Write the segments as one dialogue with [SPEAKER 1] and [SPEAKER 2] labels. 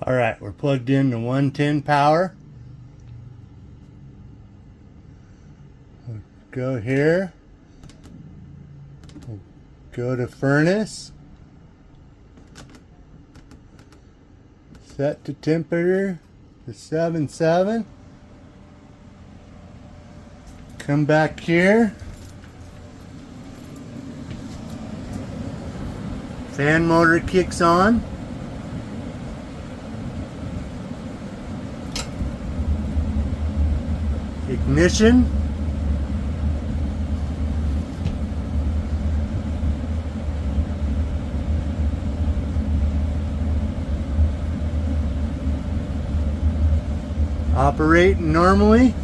[SPEAKER 1] Alright, we're plugged in to 110 power. We'll go here. We'll go to furnace. Set to temperature to 77. Come back here. Fan motor kicks on. Ignition. Operating normally.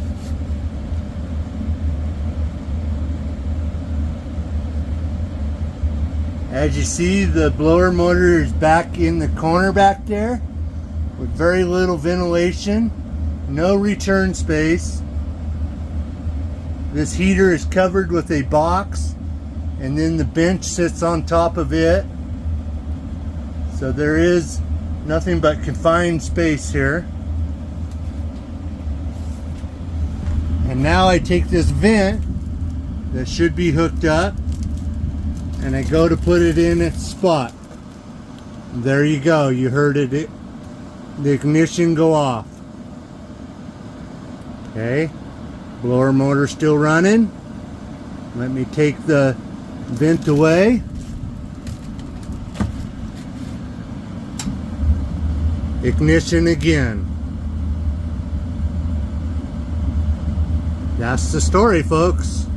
[SPEAKER 1] As you see, the blower motor is back in the corner back there with very little ventilation, no return space. This heater is covered with a box, and then the bench sits on top of it. So there is nothing but confined space here. And now I take this vent that should be hooked up and I go to put it in its spot. There you go, you heard it, the ignition go off. Okay, blower motor still running. Let me take the vent away. Ignition again. That's the story, folks.